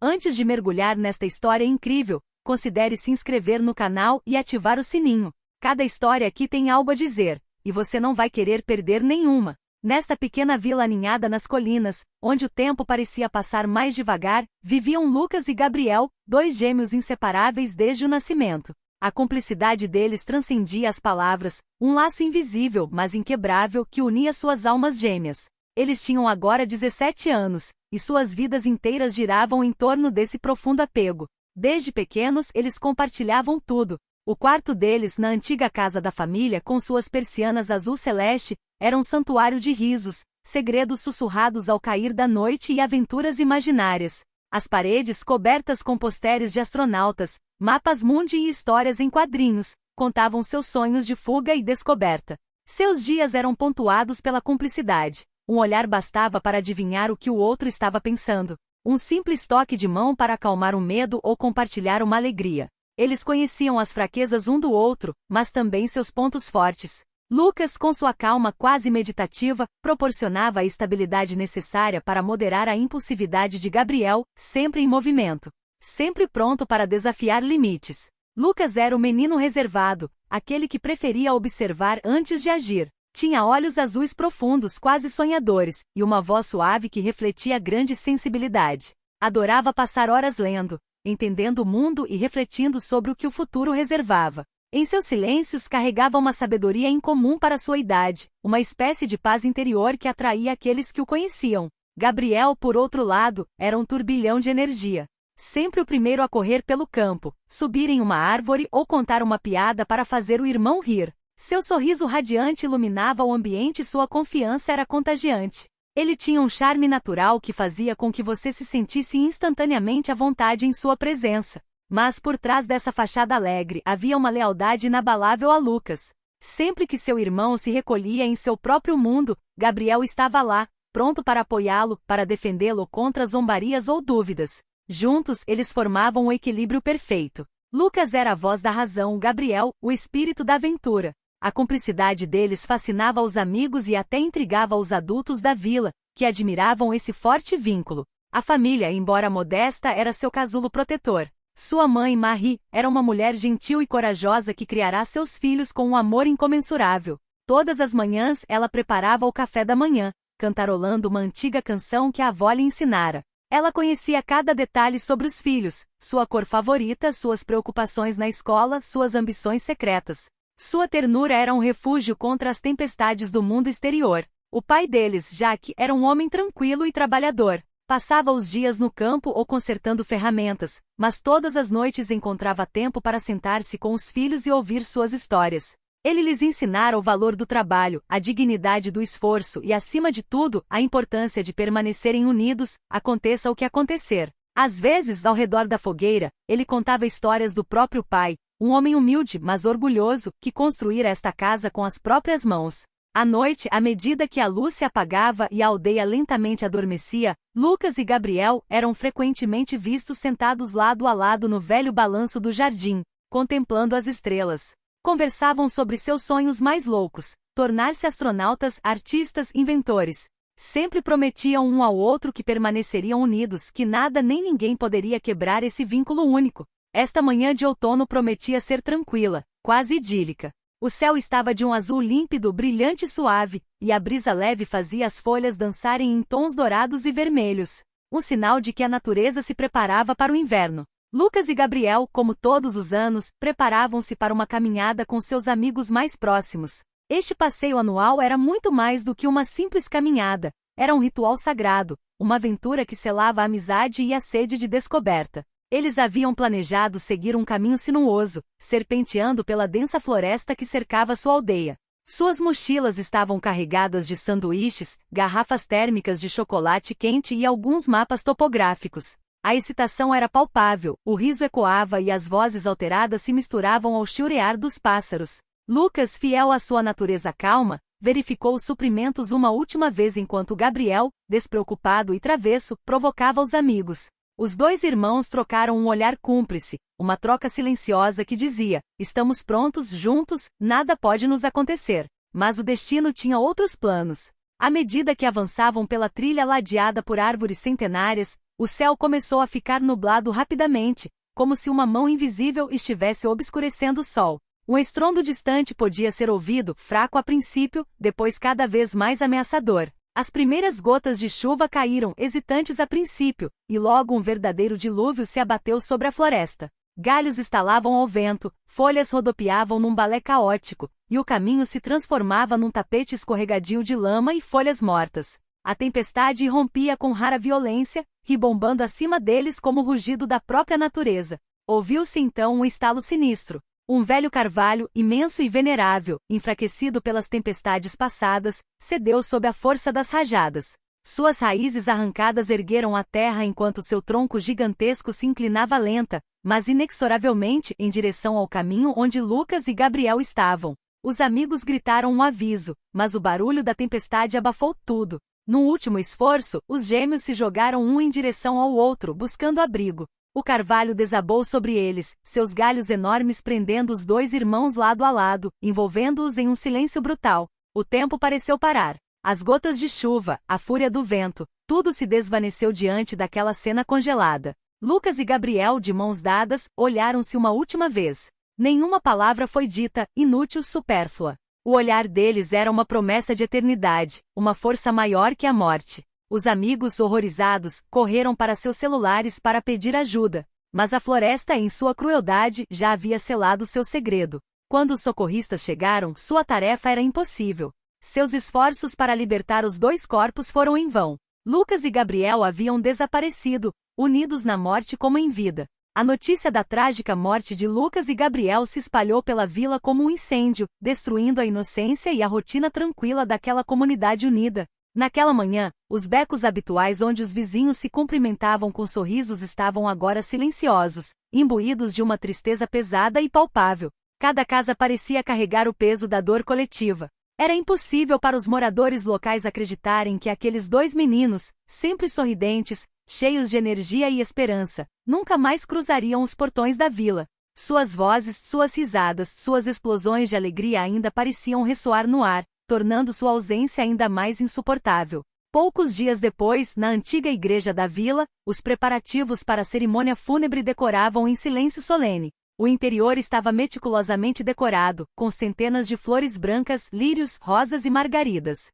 Antes de mergulhar nesta história incrível, considere se inscrever no canal e ativar o sininho. Cada história aqui tem algo a dizer, e você não vai querer perder nenhuma. Nesta pequena vila aninhada nas colinas, onde o tempo parecia passar mais devagar, viviam Lucas e Gabriel, dois gêmeos inseparáveis desde o nascimento. A cumplicidade deles transcendia as palavras, um laço invisível, mas inquebrável, que unia suas almas gêmeas. Eles tinham agora 17 anos, e suas vidas inteiras giravam em torno desse profundo apego. Desde pequenos eles compartilhavam tudo. O quarto deles, na antiga casa da família com suas persianas azul celeste, era um santuário de risos, segredos sussurrados ao cair da noite e aventuras imaginárias. As paredes cobertas com posteres de astronautas, mapas mundi e histórias em quadrinhos, contavam seus sonhos de fuga e descoberta. Seus dias eram pontuados pela cumplicidade. Um olhar bastava para adivinhar o que o outro estava pensando. Um simples toque de mão para acalmar um medo ou compartilhar uma alegria. Eles conheciam as fraquezas um do outro, mas também seus pontos fortes. Lucas, com sua calma quase meditativa, proporcionava a estabilidade necessária para moderar a impulsividade de Gabriel, sempre em movimento. Sempre pronto para desafiar limites. Lucas era o menino reservado, aquele que preferia observar antes de agir. Tinha olhos azuis profundos, quase sonhadores, e uma voz suave que refletia grande sensibilidade. Adorava passar horas lendo, entendendo o mundo e refletindo sobre o que o futuro reservava. Em seus silêncios carregava uma sabedoria incomum para sua idade, uma espécie de paz interior que atraía aqueles que o conheciam. Gabriel, por outro lado, era um turbilhão de energia. Sempre o primeiro a correr pelo campo, subir em uma árvore ou contar uma piada para fazer o irmão rir. Seu sorriso radiante iluminava o ambiente e sua confiança era contagiante. Ele tinha um charme natural que fazia com que você se sentisse instantaneamente à vontade em sua presença. Mas por trás dessa fachada alegre havia uma lealdade inabalável a Lucas. Sempre que seu irmão se recolhia em seu próprio mundo, Gabriel estava lá, pronto para apoiá-lo, para defendê-lo contra zombarias ou dúvidas. Juntos, eles formavam um equilíbrio perfeito. Lucas era a voz da razão, Gabriel, o espírito da aventura. A cumplicidade deles fascinava os amigos e até intrigava os adultos da vila, que admiravam esse forte vínculo. A família, embora modesta, era seu casulo protetor. Sua mãe, Marie, era uma mulher gentil e corajosa que criará seus filhos com um amor incomensurável. Todas as manhãs ela preparava o café da manhã, cantarolando uma antiga canção que a avó lhe ensinara. Ela conhecia cada detalhe sobre os filhos, sua cor favorita, suas preocupações na escola, suas ambições secretas. Sua ternura era um refúgio contra as tempestades do mundo exterior. O pai deles, Jacques, era um homem tranquilo e trabalhador. Passava os dias no campo ou consertando ferramentas, mas todas as noites encontrava tempo para sentar-se com os filhos e ouvir suas histórias. Ele lhes ensinara o valor do trabalho, a dignidade do esforço e, acima de tudo, a importância de permanecerem unidos, aconteça o que acontecer. Às vezes, ao redor da fogueira, ele contava histórias do próprio pai, um homem humilde, mas orgulhoso, que construíra esta casa com as próprias mãos. À noite, à medida que a luz se apagava e a aldeia lentamente adormecia, Lucas e Gabriel eram frequentemente vistos sentados lado a lado no velho balanço do jardim, contemplando as estrelas. Conversavam sobre seus sonhos mais loucos, tornar-se astronautas, artistas, inventores. Sempre prometiam um ao outro que permaneceriam unidos, que nada nem ninguém poderia quebrar esse vínculo único. Esta manhã de outono prometia ser tranquila, quase idílica. O céu estava de um azul límpido, brilhante e suave, e a brisa leve fazia as folhas dançarem em tons dourados e vermelhos. Um sinal de que a natureza se preparava para o inverno. Lucas e Gabriel, como todos os anos, preparavam-se para uma caminhada com seus amigos mais próximos. Este passeio anual era muito mais do que uma simples caminhada. Era um ritual sagrado, uma aventura que selava a amizade e a sede de descoberta. Eles haviam planejado seguir um caminho sinuoso, serpenteando pela densa floresta que cercava sua aldeia. Suas mochilas estavam carregadas de sanduíches, garrafas térmicas de chocolate quente e alguns mapas topográficos. A excitação era palpável, o riso ecoava e as vozes alteradas se misturavam ao chilrear dos pássaros. Lucas, fiel à sua natureza calma, verificou os suprimentos uma última vez enquanto Gabriel, despreocupado e travesso, provocava os amigos. Os dois irmãos trocaram um olhar cúmplice, uma troca silenciosa que dizia: estamos prontos, juntos, nada pode nos acontecer. Mas o destino tinha outros planos. À medida que avançavam pela trilha ladeada por árvores centenárias, O céu começou a ficar nublado rapidamente, como se uma mão invisível estivesse obscurecendo o sol. Um estrondo distante podia ser ouvido, fraco a princípio, depois cada vez mais ameaçador. As primeiras gotas de chuva caíram, hesitantes a princípio, e logo um verdadeiro dilúvio se abateu sobre a floresta. Galhos estalavam ao vento, folhas rodopiavam num balé caótico, e o caminho se transformava num tapete escorregadio de lama e folhas mortas. A tempestade irrompia com rara violência, ribombando acima deles como o rugido da própria natureza. Ouviu-se então um estalo sinistro. Um velho carvalho, imenso e venerável, enfraquecido pelas tempestades passadas, cedeu sob a força das rajadas. Suas raízes arrancadas ergueram a terra enquanto seu tronco gigantesco se inclinava lenta, mas inexoravelmente em direção ao caminho onde Lucas e Gabriel estavam. Os amigos gritaram um aviso, mas o barulho da tempestade abafou tudo. Num último esforço, os gêmeos se jogaram um em direção ao outro, buscando abrigo. O carvalho desabou sobre eles, seus galhos enormes prendendo os dois irmãos lado a lado, envolvendo-os em um silêncio brutal. O tempo pareceu parar. As gotas de chuva, a fúria do vento, tudo se desvaneceu diante daquela cena congelada. Lucas e Gabriel, de mãos dadas, olharam-se uma última vez. Nenhuma palavra foi dita, inútil, supérflua. O olhar deles era uma promessa de eternidade, uma força maior que a morte. Os amigos, horrorizados, correram para seus celulares para pedir ajuda, mas a floresta, em sua crueldade, já havia selado seu segredo. Quando os socorristas chegaram, sua tarefa era impossível. Seus esforços para libertar os dois corpos foram em vão. Lucas e Gabriel haviam desaparecido, unidos na morte como em vida. A notícia da trágica morte de Lucas e Gabriel se espalhou pela vila como um incêndio, destruindo a inocência e a rotina tranquila daquela comunidade unida. Naquela manhã, os becos habituais onde os vizinhos se cumprimentavam com sorrisos estavam agora silenciosos, imbuídos de uma tristeza pesada e palpável. Cada casa parecia carregar o peso da dor coletiva. Era impossível para os moradores locais acreditarem que aqueles dois meninos, sempre sorridentes, cheios de energia e esperança, nunca mais cruzariam os portões da vila. Suas vozes, suas risadas, suas explosões de alegria ainda pareciam ressoar no ar, tornando sua ausência ainda mais insuportável. Poucos dias depois, na antiga igreja da vila, os preparativos para a cerimônia fúnebre decoravam em silêncio solene. O interior estava meticulosamente decorado, com centenas de flores brancas, lírios, rosas e margaridas,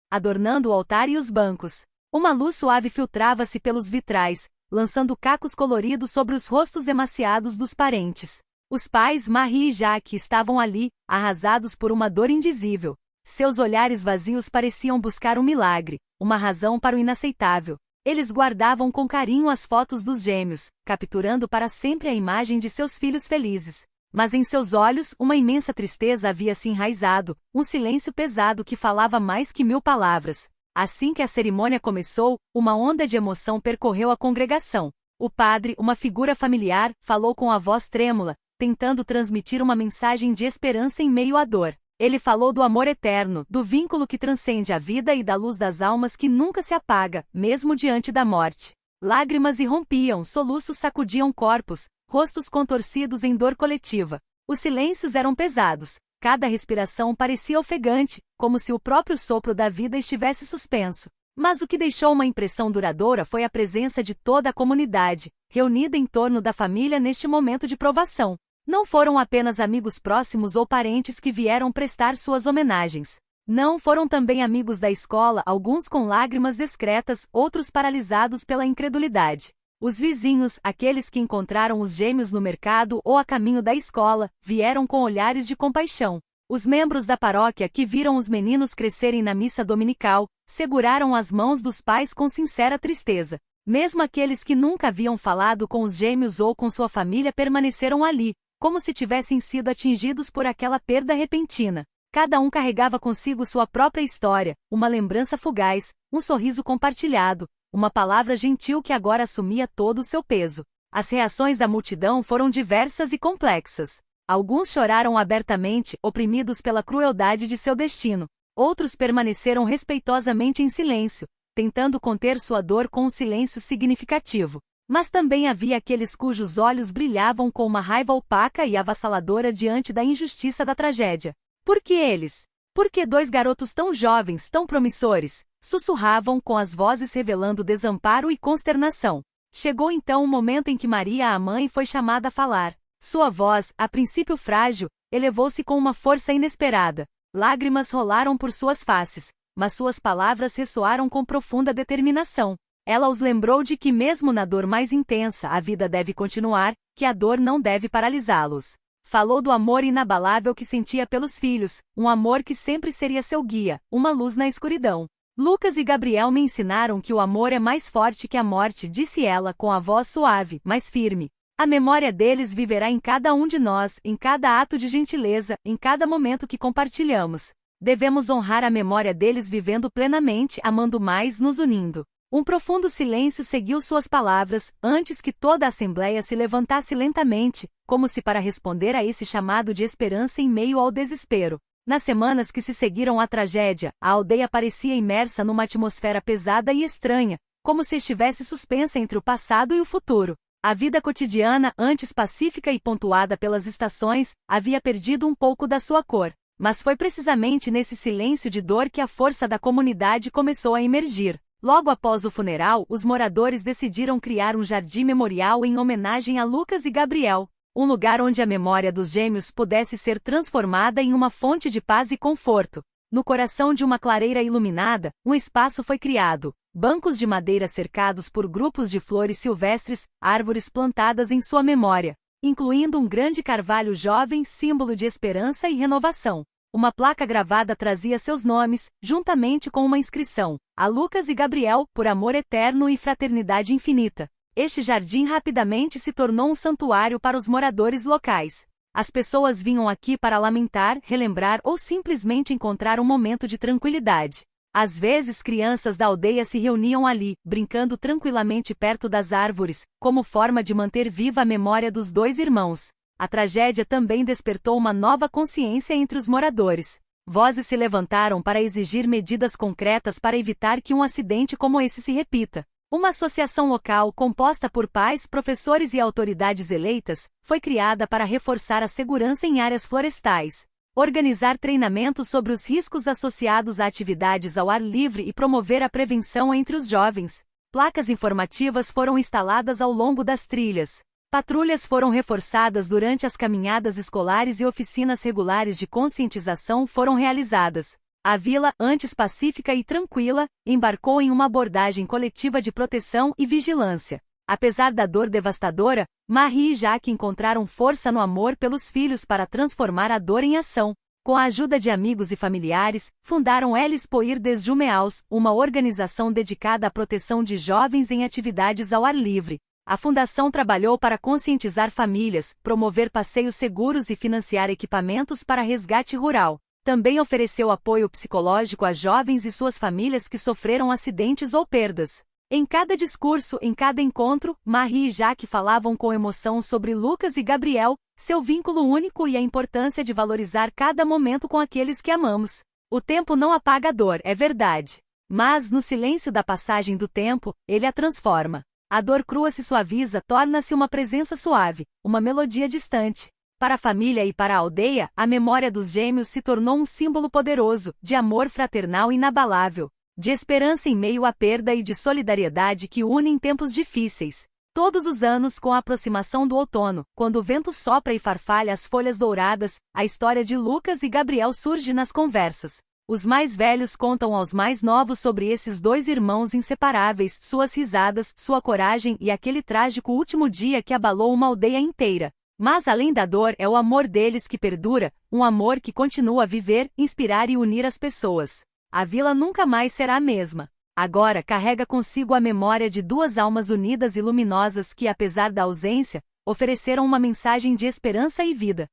adornando o altar e os bancos. Uma luz suave filtrava-se pelos vitrais, lançando cacos coloridos sobre os rostos emaciados dos parentes. Os pais, Marie e Jacques, estavam ali, arrasados por uma dor indizível. Seus olhares vazios pareciam buscar um milagre, uma razão para o inaceitável. Eles guardavam com carinho as fotos dos gêmeos, capturando para sempre a imagem de seus filhos felizes. Mas em seus olhos, uma imensa tristeza havia se enraizado, um silêncio pesado que falava mais que 1000 palavras. Assim que a cerimônia começou, uma onda de emoção percorreu a congregação. O padre, uma figura familiar, falou com a voz trêmula, tentando transmitir uma mensagem de esperança em meio à dor. Ele falou do amor eterno, do vínculo que transcende a vida e da luz das almas que nunca se apaga, mesmo diante da morte. Lágrimas irrompiam, soluços sacudiam corpos, rostos contorcidos em dor coletiva. Os silêncios eram pesados. Cada respiração parecia ofegante, como se o próprio sopro da vida estivesse suspenso. Mas o que deixou uma impressão duradoura foi a presença de toda a comunidade, reunida em torno da família neste momento de provação. Não foram apenas amigos próximos ou parentes que vieram prestar suas homenagens. Não foram também amigos da escola, alguns com lágrimas discretas, outros paralisados pela incredulidade. Os vizinhos, aqueles que encontraram os gêmeos no mercado ou a caminho da escola, vieram com olhares de compaixão. Os membros da paróquia que viram os meninos crescerem na missa dominical, seguraram as mãos dos pais com sincera tristeza. Mesmo aqueles que nunca haviam falado com os gêmeos ou com sua família permaneceram ali, como se tivessem sido atingidos por aquela perda repentina. Cada um carregava consigo sua própria história, uma lembrança fugaz, um sorriso compartilhado, uma palavra gentil que agora assumia todo o seu peso. As reações da multidão foram diversas e complexas. Alguns choraram abertamente, oprimidos pela crueldade de seu destino. Outros permaneceram respeitosamente em silêncio, tentando conter sua dor com um silêncio significativo. Mas também havia aqueles cujos olhos brilhavam com uma raiva opaca e avassaladora diante da injustiça da tragédia. Por que eles? Por que dois garotos tão jovens, tão promissores, Sussurravam com as vozes revelando desamparo e consternação. Chegou então o momento em que Maria, a mãe, foi chamada a falar. Sua voz, a princípio frágil, elevou-se com uma força inesperada. Lágrimas rolaram por suas faces, mas suas palavras ressoaram com profunda determinação. Ela os lembrou de que mesmo na dor mais intensa a vida deve continuar, que a dor não deve paralisá-los. Falou do amor inabalável que sentia pelos filhos, um amor que sempre seria seu guia, uma luz na escuridão. Lucas e Gabriel me ensinaram que o amor é mais forte que a morte, disse ela com a voz suave, mas firme. A memória deles viverá em cada um de nós, em cada ato de gentileza, em cada momento que compartilhamos. Devemos honrar a memória deles vivendo plenamente, amando mais, nos unindo. Um profundo silêncio seguiu suas palavras, antes que toda a assembleia se levantasse lentamente, como se para responder a esse chamado de esperança em meio ao desespero. Nas semanas que se seguiram à tragédia, a aldeia parecia imersa numa atmosfera pesada e estranha, como se estivesse suspensa entre o passado e o futuro. A vida cotidiana, antes pacífica e pontuada pelas estações, havia perdido um pouco da sua cor. Mas foi precisamente nesse silêncio de dor que a força da comunidade começou a emergir. Logo após o funeral, os moradores decidiram criar um jardim memorial em homenagem a Lucas e Gabriel, um lugar onde a memória dos gêmeos pudesse ser transformada em uma fonte de paz e conforto. No coração de uma clareira iluminada, um espaço foi criado, bancos de madeira cercados por grupos de flores silvestres, árvores plantadas em sua memória, incluindo um grande carvalho jovem, símbolo de esperança e renovação. Uma placa gravada trazia seus nomes, juntamente com uma inscrição: a Lucas e Gabriel, por amor eterno e fraternidade infinita. Este jardim rapidamente se tornou um santuário para os moradores locais. As pessoas vinham aqui para lamentar, relembrar ou simplesmente encontrar um momento de tranquilidade. Às vezes crianças da aldeia se reuniam ali, brincando tranquilamente perto das árvores, como forma de manter viva a memória dos dois irmãos. A tragédia também despertou uma nova consciência entre os moradores. Vozes se levantaram para exigir medidas concretas para evitar que um acidente como esse se repita. Uma associação local, composta por pais, professores e autoridades eleitas, foi criada para reforçar a segurança em áreas florestais, organizar treinamentos sobre os riscos associados a atividades ao ar livre e promover a prevenção entre os jovens. Placas informativas foram instaladas ao longo das trilhas. Patrulhas foram reforçadas durante as caminhadas escolares e oficinas regulares de conscientização foram realizadas. A vila, antes pacífica e tranquila, embarcou em uma abordagem coletiva de proteção e vigilância. Apesar da dor devastadora, Marie e Jacques encontraram força no amor pelos filhos para transformar a dor em ação. Com a ajuda de amigos e familiares, fundaram Eles Poir des Jumeaux, uma organização dedicada à proteção de jovens em atividades ao ar livre. A fundação trabalhou para conscientizar famílias, promover passeios seguros e financiar equipamentos para resgate rural. Também ofereceu apoio psicológico a jovens e suas famílias que sofreram acidentes ou perdas. Em cada discurso, em cada encontro, Marie e Jacques falavam com emoção sobre Lucas e Gabriel, seu vínculo único e a importância de valorizar cada momento com aqueles que amamos. O tempo não apaga a dor, é verdade. Mas, no silêncio da passagem do tempo, ele a transforma. A dor crua se suaviza, torna-se uma presença suave, uma melodia distante. Para a família e para a aldeia, a memória dos gêmeos se tornou um símbolo poderoso, de amor fraternal inabalável, de esperança em meio à perda e de solidariedade que une em tempos difíceis. Todos os anos, com a aproximação do outono, quando o vento sopra e farfalha as folhas douradas, a história de Lucas e Gabriel surge nas conversas. Os mais velhos contam aos mais novos sobre esses dois irmãos inseparáveis, suas risadas, sua coragem e aquele trágico último dia que abalou uma aldeia inteira. Mas além da dor, é o amor deles que perdura, um amor que continua a viver, inspirar e unir as pessoas. A vila nunca mais será a mesma. Agora carrega consigo a memória de duas almas unidas e luminosas que, apesar da ausência, ofereceram uma mensagem de esperança e vida.